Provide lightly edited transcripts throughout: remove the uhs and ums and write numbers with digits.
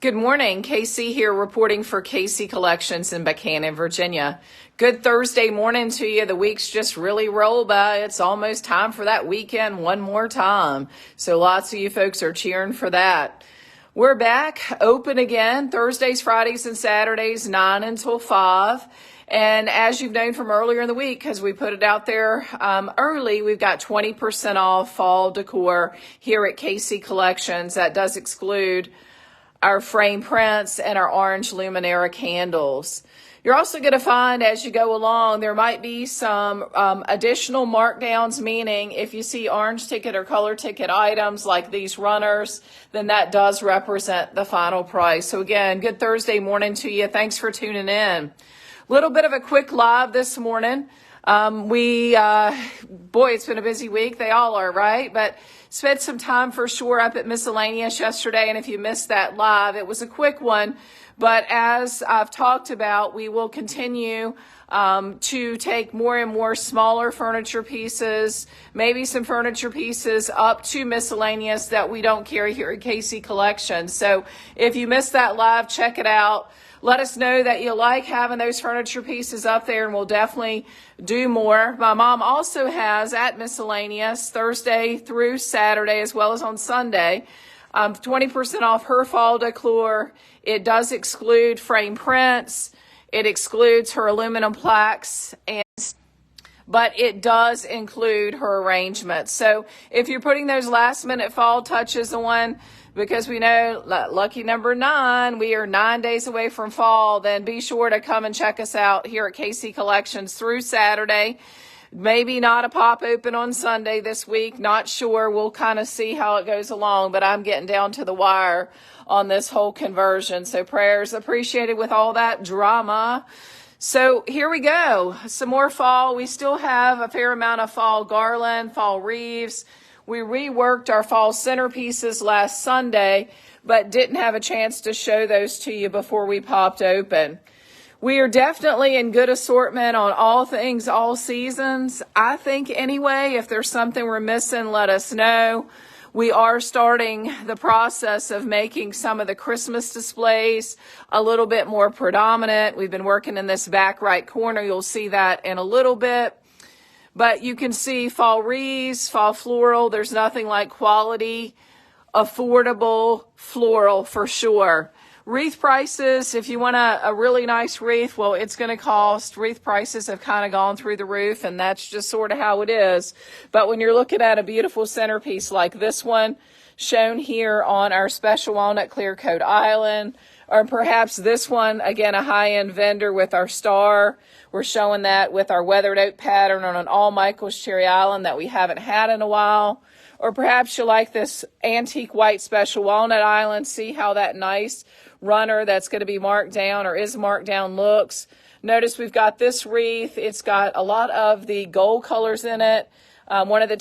Good morning. Casey here reporting for Casey Collections in Buchanan, Virginia. Good Thursday morning to you. The week's just really rolled by. It's almost time for that weekend one more time. So lots of you folks are cheering for that. We're back open again Thursdays, Fridays, and Saturdays, 9 until 5. And as you've known from earlier in the week, because we put it out there early, we've got 20% off fall decor here at Casey Collections. That does exclude our frame prints and our orange Luminera candles. You're also going to find as you go along, there might be some additional markdowns, meaning if you see orange ticket or color ticket items like these runners, then that does represent the final price. So again, good Thursday morning to you. Thanks for tuning in. Little bit of a quick live this morning. Boy, it's been a busy week. They all are, right? But spent some time for sure up at Miscellaneous yesterday. And if you missed that live, it was a quick one. But as I've talked about, we will continue to take more and more smaller furniture pieces, maybe some furniture pieces up to Miscellaneous that we don't carry here at Casey Collections. So if you missed that live, check it out. Let us know that you like having those furniture pieces up there, and we'll definitely do more. My mom also has at Miscellaneous Thursday through Saturday, as well as on Sunday, 20% off her fall decor. It does exclude frame prints. It excludes her aluminum plaques, but it does include her arrangements. So if you're putting those last minute fall touches on, because we know lucky number 9, we are 9 days away from fall, then be sure to come and check us out here at Casey Collections through Saturday. Maybe not a pop open on Sunday this week. Not sure. We'll kind of see how it goes along, but I'm getting down to the wire on this whole conversion. So prayers appreciated with all that drama. So here we go. Some more fall. We still have a fair amount of fall garland, fall wreaths. We reworked our fall centerpieces last Sunday, but didn't have a chance to show those to you before we popped open. We are definitely in good assortment on all things, all seasons. I think anyway, if there's something we're missing, let us know. We are starting the process of making some of the Christmas displays a little bit more predominant. We've been working in this back right corner. You'll see that in a little bit. But you can see fall wreaths, fall floral. There's nothing like quality, affordable floral for sure. Wreath prices, if you want a really nice wreath, well, it's going to cost. Wreath prices have kind of gone through the roof, and that's just sort of how it is. But when you're looking at a beautiful centerpiece like this one, shown here on our special walnut clear coat island, or perhaps this one, again, a high-end vendor with our star. We're showing that with our weathered oak pattern on an all Michael's Cherry Island that we haven't had in a while. Or perhaps you like this antique white special walnut island. See how that nice runner that's going to be marked down or is marked down looks. Notice we've got this wreath. It's got a lot of the gold colors in it. One of the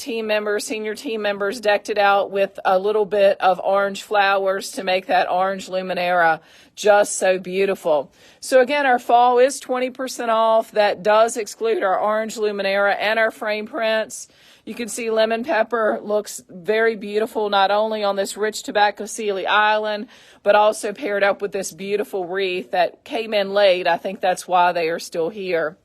senior team members, decked it out with a little bit of orange flowers to make that orange Luminera just so beautiful. So again, our fall is 20% off. That does exclude our orange Luminera and our frame prints. You can see lemon pepper looks very beautiful, not only on this rich tobacco Sealy island, but also paired up with this beautiful wreath that came in late. I think that's why they are still here.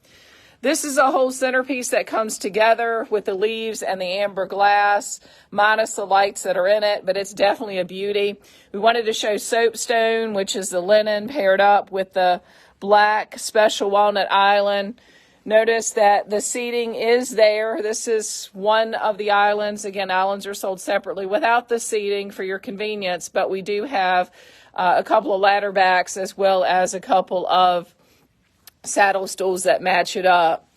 This is a whole centerpiece that comes together with the leaves and the amber glass, minus the lights that are in it, but it's definitely a beauty. We wanted to show soapstone, which is the linen paired up with the black special walnut island. Notice that the seating is there. This is one of the islands. Again, islands are sold separately without the seating for your convenience, but we do have a couple of ladder backs as well as a couple of saddle stools that match it up.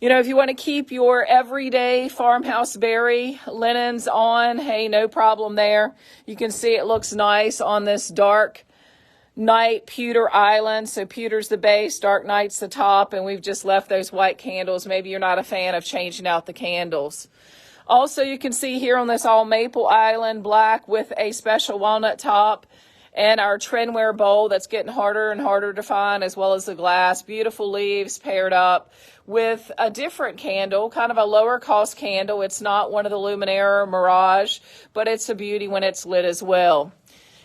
You know, if you want to keep your everyday farmhouse berry linens on, hey, no problem there. You can see it looks nice on this dark night pewter island. So pewter's the base, dark night's the top, and we've just left those white candles. Maybe you're not a fan of changing out the candles. Also, you can see here on this all maple island, black with a special walnut top, and our Trendwear bowl that's getting harder and harder to find, as well as the glass. Beautiful leaves paired up with a different candle, kind of a lower cost candle. It's not one of the Luminera or Mirage, but it's a beauty when it's lit as well.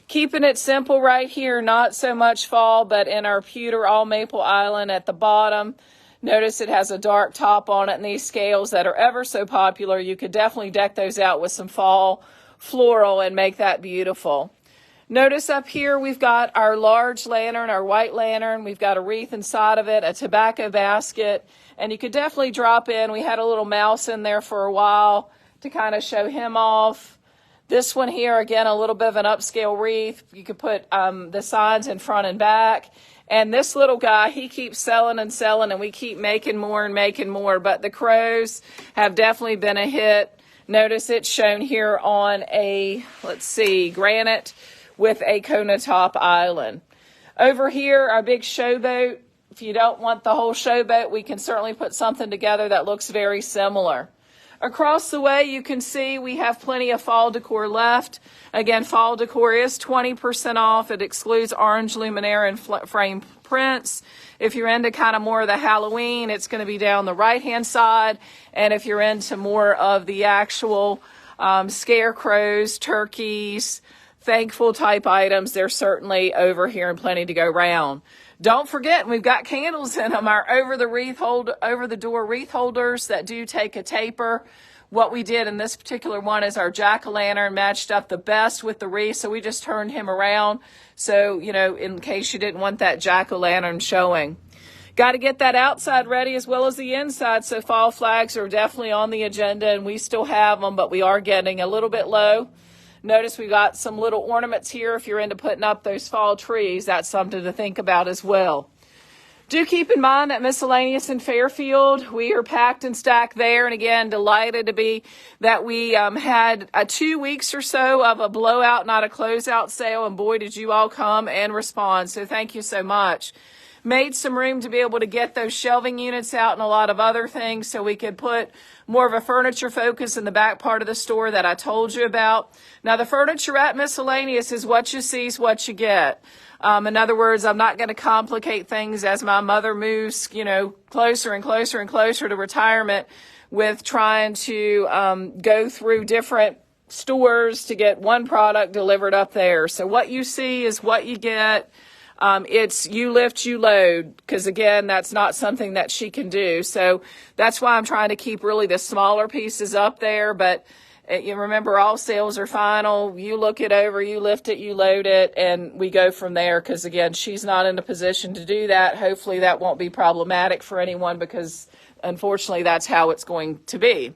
Keeping it simple right here, not so much fall, but in our pewter all maple island at the bottom. Notice it has a dark top on it, and these scales that are ever so popular, you could definitely deck those out with some fall floral and make that beautiful. Notice up here we've got our large lantern, our white lantern. We've got a wreath inside of it, a tobacco basket, and you could definitely drop in. We had a little mouse in there for a while to kind of show him off. This one here, again, a little bit of an upscale wreath. You could put the signs in front and back. And this little guy, he keeps selling and selling, and we keep making more and making more. But the crows have definitely been a hit. Notice it's shown here on a, granite with a Kona top island. Over here, our big showboat. If you don't want the whole showboat, we can certainly put something together that looks very similar. Across the way, you can see we have plenty of fall decor left. Again, fall decor is 20% off. It excludes orange luminaire and frame prints. If you're into kind of more of the Halloween, it's going to be down the right-hand side. And if you're into more of the actual scarecrows, turkeys, thankful type items, they're certainly over here and plenty to go round. Don't forget, we've got candles in them, our over-the-door wreath holders that do take a taper. What we did in this particular one is our jack-o'-lantern matched up the best with the wreath, so we just turned him around. So, in case you didn't want that jack-o'-lantern showing. Got to get that outside ready as well as the inside, so fall flags are definitely on the agenda, and we still have them, but we are getting a little bit low. Notice we got some little ornaments here. If you're into putting up those fall trees, that's something to think about as well. Do keep in mind that Miscellaneous in Fairfield, we are packed and stacked there. And again, delighted to be that we had 2 weeks or so of a blowout, not a closeout sale. And boy, did you all come and respond. So thank you so much. Made some room to be able to get those shelving units out and a lot of other things so we could put more of a furniture focus in the back part of the store that I told you about. Now, the furniture at Miscellaneous is what you see is what you get. In other words, I'm not going to complicate things as my mother moves, closer and closer and closer to retirement with trying to go through different stores to get one product delivered up there. So what you see is what you get. It's you lift, you load, because again, that's not something that she can do. So that's why I'm trying to keep really the smaller pieces up there. But you remember, all sales are final. You look it over, you lift it, you load it, and we go from there. Because again, she's not in a position to do that. Hopefully that won't be problematic for anyone, because unfortunately that's how it's going to be.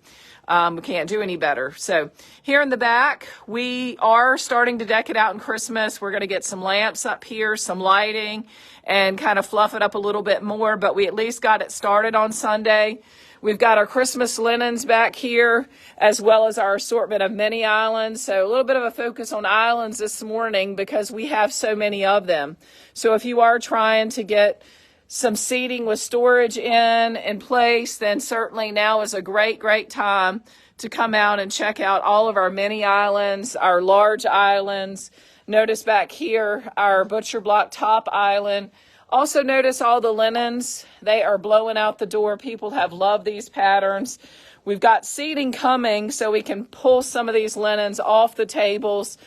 We can't do any better. So here in the back, we are starting to deck it out in Christmas. We're going to get some lamps up here, some lighting, and kind of fluff it up a little bit more. But we at least got it started on Sunday. We've got our Christmas linens back here, as well as our assortment of mini islands. So a little bit of a focus on islands this morning because we have so many of them. So if you are trying to get some seating with storage in place, then certainly now is a great time to come out and check out all of our mini islands, our large islands. Notice back here, our butcher block top island. Also notice all the linens. They are blowing out the door. People have loved these patterns. We've got seating coming so we can pull some of these linens off the tables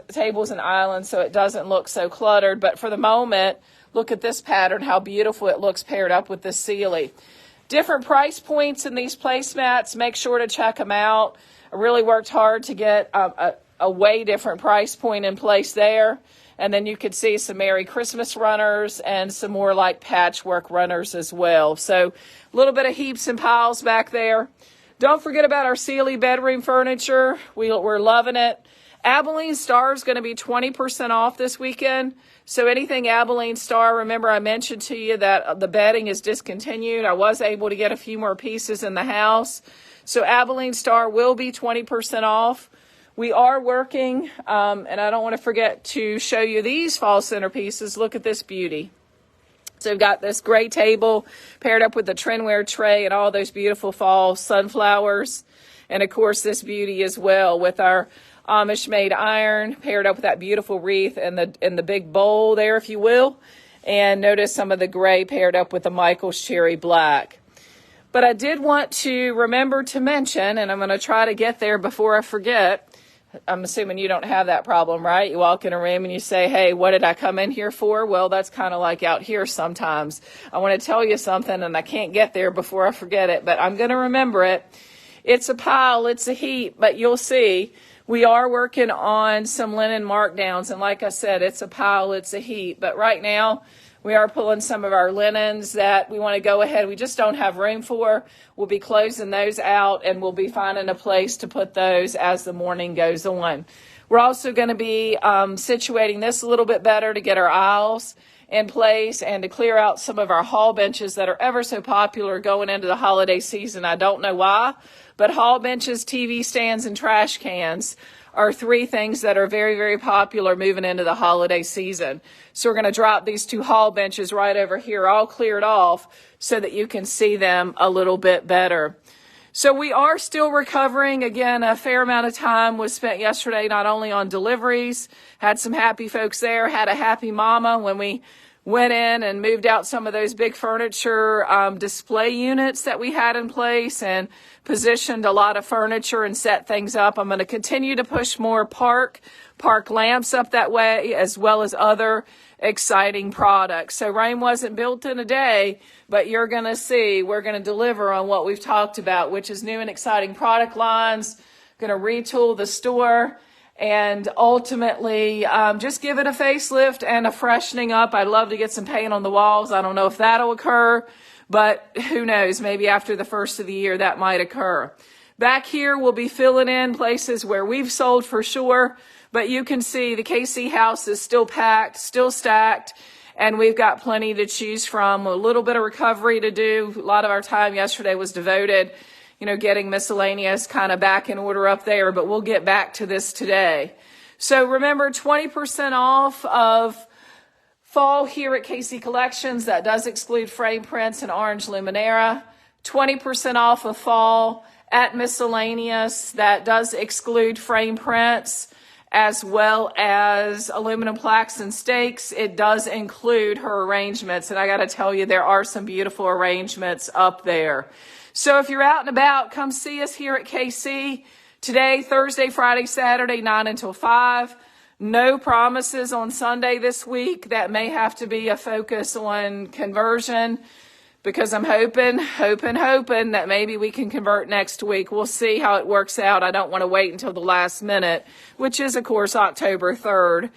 tables and islands, so it doesn't look so cluttered. But for the moment, look at this pattern, how beautiful it looks paired up with this Sealy. Different price points in these placemats. Make sure to check them out. I really worked hard to get a way different price point in place there. And then you could see some Merry Christmas runners and some more like patchwork runners as well. So a little bit of heaps and piles back there. Don't forget about our Sealy bedroom furniture. We're loving it. Abilene Star is going to be 20% off this weekend. So anything Abilene Star, remember I mentioned to you that the bedding is discontinued. I was able to get a few more pieces in the house. So Abilene Star will be 20% off. We are working, and I don't want to forget to show you these fall centerpieces. Look at this beauty. So we've got this gray table paired up with the Trinware tray and all those beautiful fall sunflowers. And of course this beauty as well with our Amish made iron paired up with that beautiful wreath and the big bowl there, if you will. And notice some of the gray paired up with the Michael's cherry black. But I did want to remember to mention, and I'm going to try to get there before I forget, I'm assuming you don't have that problem, right? You walk in a room and you say, hey, what did I come in here for? Well, that's kind of like out here sometimes. I want to tell you something and I can't get there before I forget it, but I'm going to remember it. It's a pile, it's a heap, but you'll see we are working on some linen markdowns. And like I said, it's a pile, it's a heap. But right now, we are pulling some of our linens that we want to go ahead. We just don't have room for. We'll be closing those out and we'll be finding a place to put those as the morning goes on. We're also going to be situating this a little bit better to get our aisles in place and to clear out some of our hall benches that are ever so popular going into the holiday season. I don't know why, but hall benches, TV stands, and trash cans are three things that are very, very popular moving into the holiday season. So we're going to drop these two hall benches right over here, all cleared off, so that you can see them a little bit better. So we are still recovering. Again, a fair amount of time was spent yesterday not only on deliveries, had some happy folks there, had a happy mama when we went in and moved out some of those big furniture display units that we had in place and positioned a lot of furniture and set things up. I'm going to continue to push more park lamps up that way, as well as other exciting products. So Rain wasn't built in a day, but you're going to see we're going to deliver on what we've talked about, which is new and exciting product lines, going to retool the store, and ultimately just give it a facelift and a freshening up. I'd love to get some paint on the walls. I don't know if that'll occur, but who knows? Maybe after the first of the year that might occur. Back here, we'll be filling in places where we've sold for sure, but you can see the KC house is still packed, still stacked, and we've got plenty to choose from. A little bit of recovery to do. A lot of our time yesterday was devoted getting miscellaneous kind of back in order up there, but we'll get back to this today. So remember, 20% off of fall here at KC Collections. That does exclude frame prints and orange Luminera. 20% off of fall at Miscellaneous. That does exclude frame prints as well as aluminum plaques and stakes. It does include her arrangements. And I got to tell you, there are some beautiful arrangements up there. So if you're out and about, come see us here at KC today, Thursday, Friday, Saturday, 9 until 5. No promises on Sunday this week. That may have to be a focus on conversion because I'm hoping that maybe we can convert next week. We'll see how it works out. I don't want to wait until the last minute, which is, of course, October 3rd.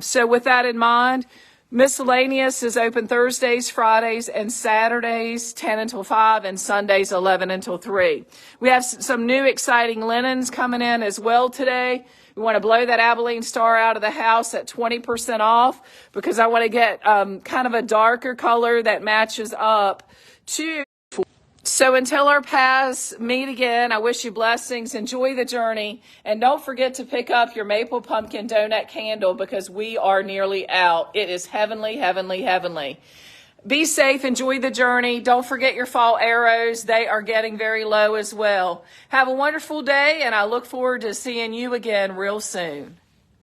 So with that in mind, Miscellaneous is open Thursdays, Fridays, and Saturdays, 10 until 5, and Sundays, 11 until 3. We have some new exciting linens coming in as well today. We want to blow that Abilene Star out of the house at 20% off because I want to get kind of a darker color that matches up to. So until our paths meet again, I wish you blessings. Enjoy the journey. And don't forget to pick up your maple pumpkin donut candle because we are nearly out. It is heavenly, heavenly, heavenly. Be safe. Enjoy the journey. Don't forget your fall arrows. They are getting very low as well. Have a wonderful day, and I look forward to seeing you again real soon.